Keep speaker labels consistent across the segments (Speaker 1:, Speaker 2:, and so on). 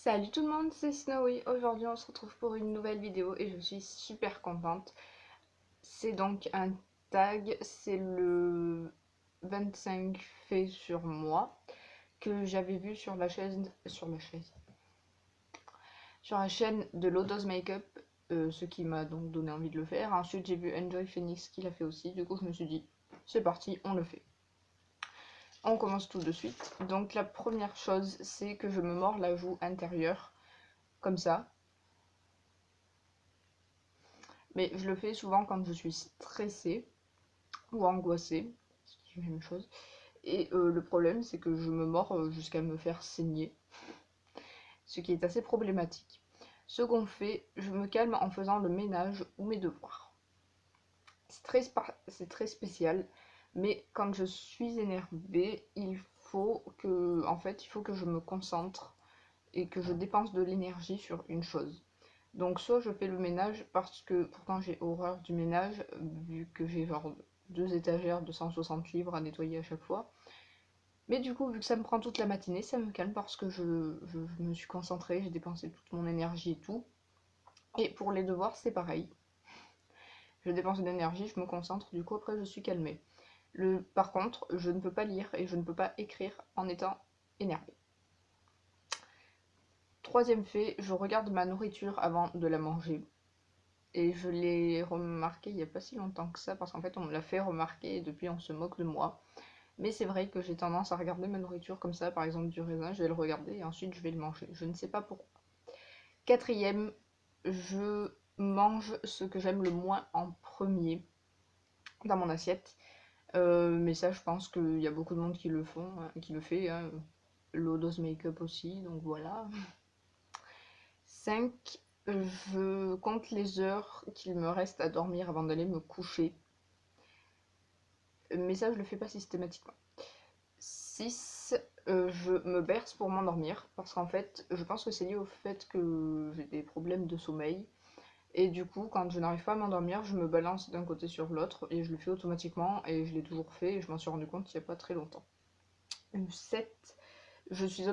Speaker 1: Salut tout le monde, c'est Snowy. Aujourd'hui on se retrouve pour une nouvelle vidéo et je suis super contente. C'est donc un tag, c'est le 25 fait sur moi que j'avais vu sur la chaîne de Lodos Makeup, ce qui m'a donc donné envie de le faire. Ensuite j'ai vu Enjoy Phoenix qui l'a fait aussi, du coup je me suis dit c'est parti, on le fait. On commence tout de suite. Donc la première chose c'est que je me mords la joue intérieure comme ça. Mais je le fais souvent quand je suis stressée ou angoissée, ce qui est la même chose. Et le problème, c'est que je me mords jusqu'à me faire saigner, ce qui est assez problématique. Ce qu'on fait, je me calme en faisant le ménage ou mes devoirs. C'est très spécial, mais quand je suis énervée, il faut que je me concentre et que je dépense de l'énergie sur une chose. Donc soit je fais le ménage parce que pourtant j'ai horreur du ménage vu que j'ai genre 2 étagères de 160 livres à nettoyer à chaque fois. Mais du coup vu que ça me prend toute la matinée, ça me calme parce que je me suis concentrée, j'ai dépensé toute mon énergie et tout. Et pour les devoirs c'est pareil. Je dépense de l'énergie, je me concentre, du coup après je suis calmée. Par contre, je ne peux pas lire et je ne peux pas écrire en étant énervée. Troisième fait, je regarde ma nourriture avant de la manger. Et je l'ai remarqué il n'y a pas si longtemps que ça, parce qu'en fait on me l'a fait remarquer et depuis on se moque de moi. Mais c'est vrai que j'ai tendance à regarder ma nourriture comme ça, par exemple du raisin, je vais le regarder et ensuite je vais le manger. Je ne sais pas pourquoi. Quatrième, je mange ce que j'aime le moins en premier dans mon assiette. Mais ça, je pense qu'il y a beaucoup de monde qui le font, hein, qui le fait. Hein. Lodos Makeup aussi, donc voilà. 5. Je compte les heures qu'il me reste à dormir avant d'aller me coucher. Mais ça, je le fais pas systématiquement. 6. Je me berce pour m'endormir. Parce qu'en fait, je pense que c'est lié au fait que j'ai des problèmes de sommeil. Et du coup, quand je n'arrive pas à m'endormir, je me balance d'un côté sur l'autre. Et je le fais automatiquement. Et je l'ai toujours fait. Et je m'en suis rendu compte il n'y a pas très longtemps. 7. Je suis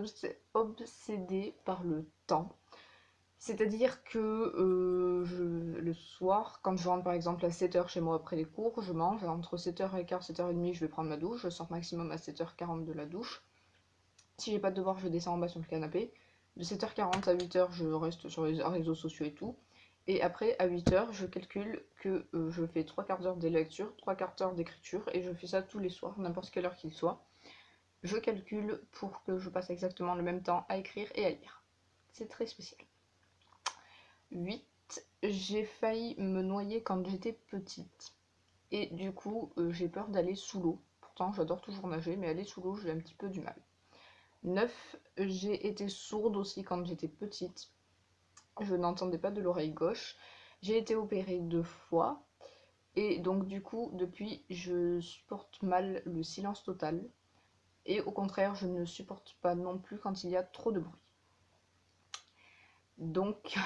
Speaker 1: obsédée par le temps. C'est-à-dire que le soir, quand je rentre par exemple à 7h chez moi après les cours, je mange. Entre 7h15 et 7h30, je vais prendre ma douche. Je sors maximum à 7h40 de la douche. Si j'ai pas de devoir, je descends en bas sur le canapé. De 7h40 à 8h, je reste sur les réseaux sociaux et tout. Et après, à 8h, je calcule que je fais 3 quarts d'heure de lecture, 3 quarts d'heure d'écriture. Et je fais ça tous les soirs, n'importe quelle heure qu'il soit. Je calcule pour que je passe exactement le même temps à écrire et à lire. C'est très spécial. 8. J'ai failli me noyer quand j'étais petite. Et du coup, j'ai peur d'aller sous l'eau. Pourtant, j'adore toujours nager, mais aller sous l'eau, j'ai un petit peu du mal. 9. J'ai été sourde aussi quand j'étais petite. Je n'entendais pas de l'oreille gauche. J'ai été opérée 2 fois. Et donc, du coup, depuis, je supporte mal le silence total. Et au contraire, je ne supporte pas non plus quand il y a trop de bruit. Donc,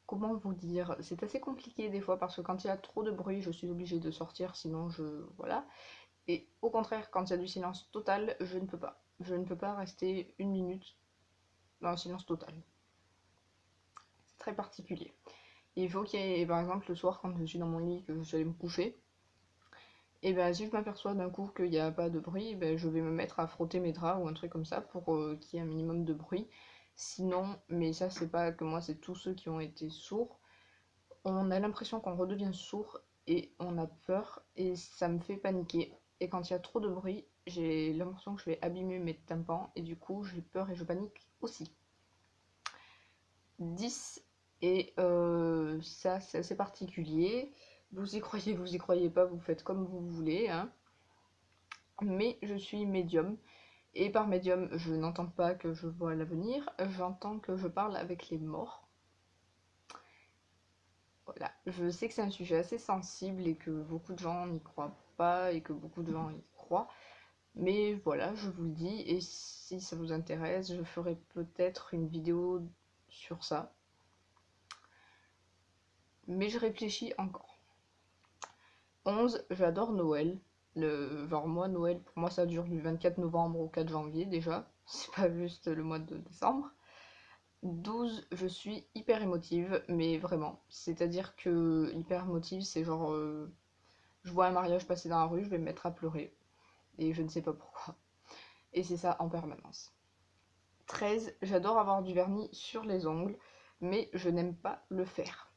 Speaker 1: comment vous dire, c'est assez compliqué des fois parce que quand il y a trop de bruit, je suis obligée de sortir, sinon je... Voilà. Et au contraire, quand il y a du silence total, je ne peux pas. Je ne peux pas rester 1 minute dans un silence total. C'est très particulier. Il faut qu'il y ait, par exemple, le soir, quand je suis dans mon lit, que je suis allée me coucher, et ben si je m'aperçois d'un coup qu'il n'y a pas de bruit, ben, je vais me mettre à frotter mes draps ou un truc comme ça pour qu'il y ait un minimum de bruit. Sinon, mais ça c'est pas que moi, c'est tous ceux qui ont été sourds, on a l'impression qu'on redevient sourd et on a peur et ça me fait paniquer. Et quand il y a trop de bruit, j'ai l'impression que je vais abîmer mes tympans et du coup j'ai peur et je panique aussi. 10. Et ça c'est assez particulier. Vous y croyez pas, vous faites comme vous voulez. Hein. Mais je suis médium. Et par médium, je n'entends pas que je vois l'avenir, j'entends que je parle avec les morts. Voilà, je sais que c'est un sujet assez sensible et que beaucoup de gens n'y croient pas et que beaucoup de gens y croient. Mais voilà, je vous le dis, et si ça vous intéresse, je ferai peut-être une vidéo sur ça. Mais je réfléchis encore. 11, j'adore Noël. Genre moi, Noël, pour moi ça dure du 24 novembre au 4 janvier déjà. C'est pas juste le mois de décembre. 12, je suis hyper émotive, mais vraiment. C'est-à-dire que hyper émotive, c'est genre, je vois un mariage passer dans la rue, je vais me mettre à pleurer. Et je ne sais pas pourquoi. Et c'est ça en permanence. 13, j'adore avoir du vernis sur les ongles, mais je n'aime pas le faire.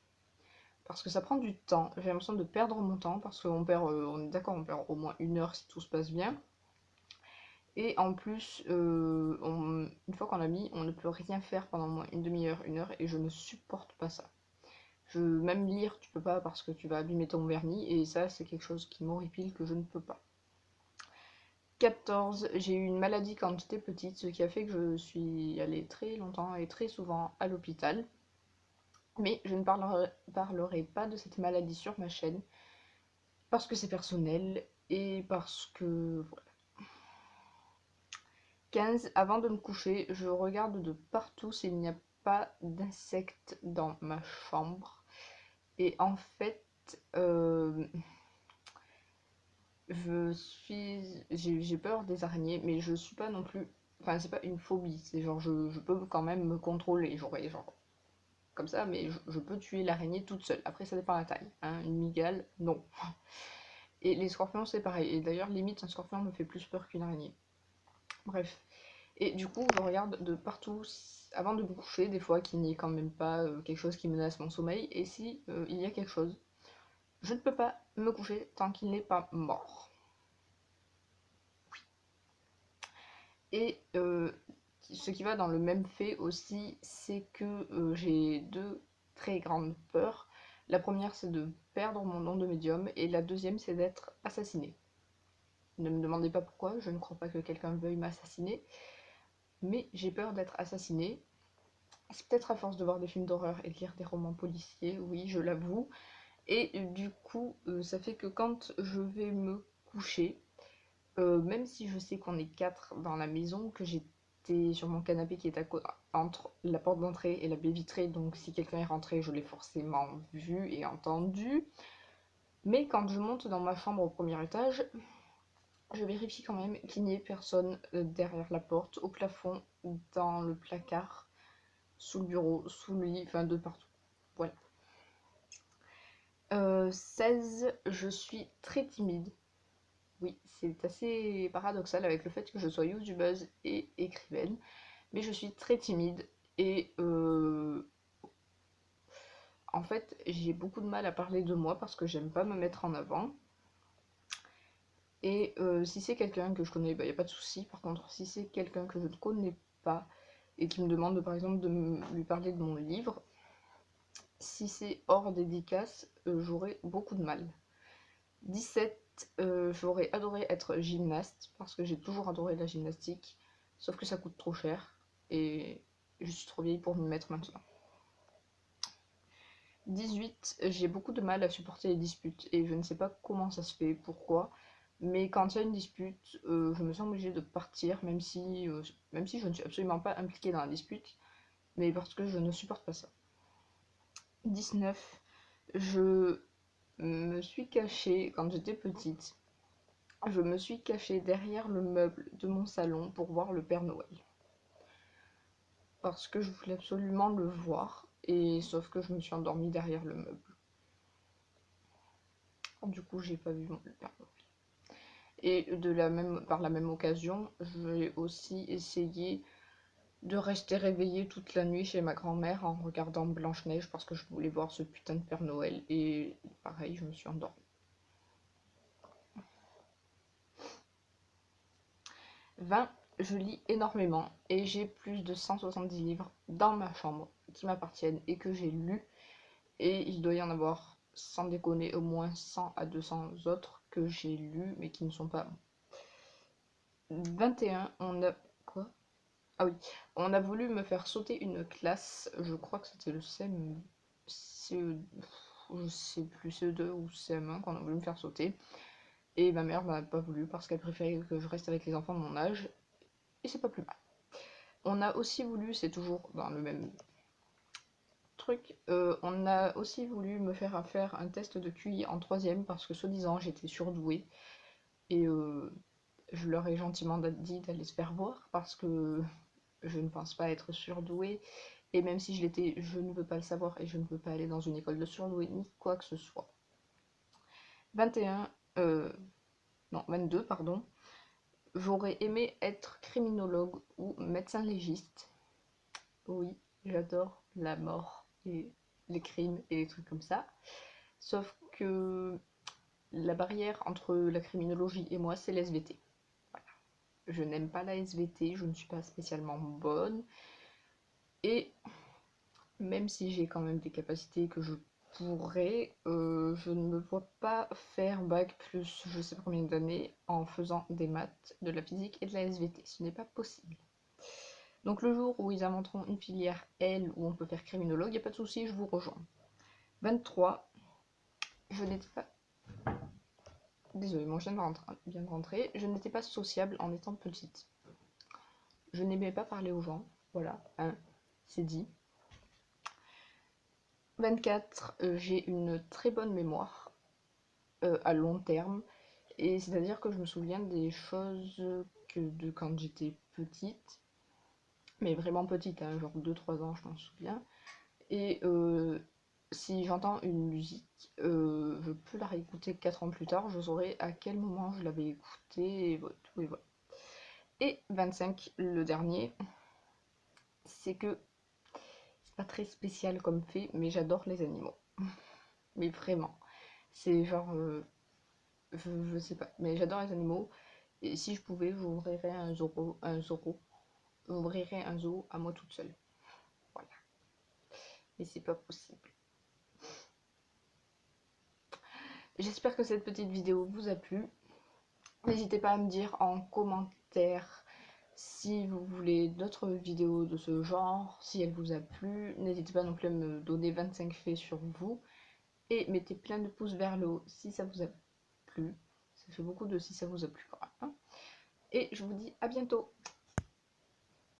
Speaker 1: Parce que ça prend du temps. J'ai l'impression de perdre mon temps, parce qu'on perd, on est d'accord, on perd au moins 1 heure si tout se passe bien. Et en plus, une fois qu'on l'a mis, on ne peut rien faire pendant au moins une demi-heure, 1 heure, et je ne supporte pas ça. Même lire, tu peux pas parce que tu vas abîmer ton vernis, et ça, c'est quelque chose qui m'horripile que je ne peux pas. 14, j'ai eu une maladie quand j'étais petite, ce qui a fait que je suis allée très longtemps et très souvent à l'hôpital. Mais je ne parlerai pas de cette maladie sur ma chaîne, parce que c'est personnel, et parce que... Voilà. 15, avant de me coucher, je regarde de partout s'il n'y a pas d'insectes dans ma chambre. Et en fait, j'ai peur des araignées, mais je suis pas non plus, enfin c'est pas une phobie, c'est genre je peux quand même me contrôler, genre comme ça, mais je peux tuer l'araignée toute seule. Après ça dépend de la taille, hein. Une mygale, non. Et les scorpions c'est pareil, et d'ailleurs limite un scorpion me fait plus peur qu'une araignée. Bref. Et du coup je regarde de partout avant de me coucher, des fois qu'il n'y ait quand même pas quelque chose qui menace mon sommeil, et si il y a quelque chose, je ne peux pas me coucher tant qu'il n'est pas mort. Et ce qui va dans le même fait aussi, c'est que j'ai deux très grandes peurs. La première, c'est de perdre mon nom de médium, et la deuxième, c'est d'être assassinée. Ne me demandez pas pourquoi, je ne crois pas que quelqu'un veuille m'assassiner, mais j'ai peur d'être assassinée. C'est peut-être à force de voir des films d'horreur et de lire des romans policiers, oui, je l'avoue. Et du coup, ça fait que quand je vais me coucher, même si je sais qu'on est 4 dans la maison, que j'étais sur mon canapé qui est entre la porte d'entrée et la baie vitrée, donc si quelqu'un est rentré, je l'ai forcément vu et entendu. Mais quand je monte dans ma chambre au premier étage, je vérifie quand même qu'il n'y ait personne derrière la porte, au plafond, dans le placard, sous le bureau, sous le lit, enfin de partout. Voilà. 16, je suis très timide. Oui, c'est assez paradoxal avec le fait que je sois youtubeuse et écrivaine, mais je suis très timide et en fait j'ai beaucoup de mal à parler de moi parce que j'aime pas me mettre en avant. Et si c'est quelqu'un que je connais, bah y a pas de souci. Par contre, si c'est quelqu'un que je ne connais pas et qui me demande par exemple de lui parler de mon livre, si c'est hors dédicace, j'aurais beaucoup de mal. 17, j'aurais adoré être gymnaste parce que j'ai toujours adoré la gymnastique, sauf que ça coûte trop cher et je suis trop vieille pour m'y mettre maintenant. 18, j'ai beaucoup de mal à supporter les disputes et je ne sais pas comment ça se fait, pourquoi, mais quand il y a une dispute, je me sens obligée de partir, même si je ne suis absolument pas impliquée dans la dispute, mais parce que je ne supporte pas ça. 19, je me suis cachée quand j'étais petite. Je me suis cachée derrière le meuble de mon salon pour voir le Père Noël. Parce que je voulais absolument le voir, et sauf que je me suis endormie derrière le meuble. Du coup, j'ai pas vu le Père Noël. Et par la même occasion, j'ai aussi essayé de rester réveillée toute la nuit chez ma grand-mère en regardant Blanche-Neige parce que je voulais voir ce putain de Père Noël. Et pareil, je me suis endormie. 20, je lis énormément et j'ai plus de 170 livres dans ma chambre qui m'appartiennent et que j'ai lus. Et il doit y en avoir, sans déconner, au moins 100 à 200 autres que j'ai lus mais qui ne sont pas... 21, on a... Quoi? Ah oui, on a voulu me faire sauter une classe, je crois que c'était le CM... CE... Je sais plus, CE2 ou CM1 qu'on a voulu me faire sauter. Et ma mère n'a pas voulu parce qu'elle préférait que je reste avec les enfants de mon âge. Et c'est pas plus mal. On a aussi voulu, c'est toujours dans le même truc, on a aussi voulu me faire un test de QI en troisième parce que soi-disant j'étais surdouée. Et je leur ai gentiment dit d'aller se faire voir parce que je ne pense pas être surdouée. Et même si je l'étais, je ne veux pas le savoir et je ne veux pas aller dans une école de surdoués ni quoi que ce soit. 21, non, 22, pardon. J'aurais aimé être criminologue ou médecin légiste. Oui, j'adore la mort et les crimes et les trucs comme ça. Sauf que la barrière entre la criminologie et moi, c'est l'SVT. Voilà. Je n'aime pas la SVT, je ne suis pas spécialement bonne. Et même si j'ai quand même des capacités que je pourrais, je ne me vois pas faire bac plus je sais pas combien d'années en faisant des maths, de la physique et de la SVT. Ce n'est pas possible. Donc le jour où ils inventeront une filière L où on peut faire criminologue, il n'y a pas de souci, je vous rejoins. 23, je n'étais pas... Désolée, mon chien vient de rentrer. Je n'étais pas sociable en étant petite. Je n'aimais pas parler aux gens. Voilà, hein, c'est dit. 24, j'ai une très bonne mémoire à long terme. Et c'est-à-dire que je me souviens des choses que de quand j'étais petite. Mais vraiment petite, hein, genre 2-3 ans, je m'en souviens. Et si j'entends une musique, je peux la réécouter 4 ans plus tard, je saurai à quel moment je l'avais écoutée, et voilà. Et 25, le dernier, c'est que c'est pas très spécial comme fait, mais j'adore les animaux. Mais vraiment, c'est genre, je sais pas, mais j'adore les animaux, et si je pouvais, j'ouvrirais j'ouvrirais un zoo à moi toute seule. Voilà, mais c'est pas possible. J'espère que cette petite vidéo vous a plu. N'hésitez pas à me dire en commentaire si vous voulez d'autres vidéos de ce genre, si elle vous a plu. N'hésitez pas non plus à me donner 25 faits sur vous. Et mettez plein de pouces vers le haut si ça vous a plu. Ça fait beaucoup de si ça vous a plu quand même. Et je vous dis à bientôt.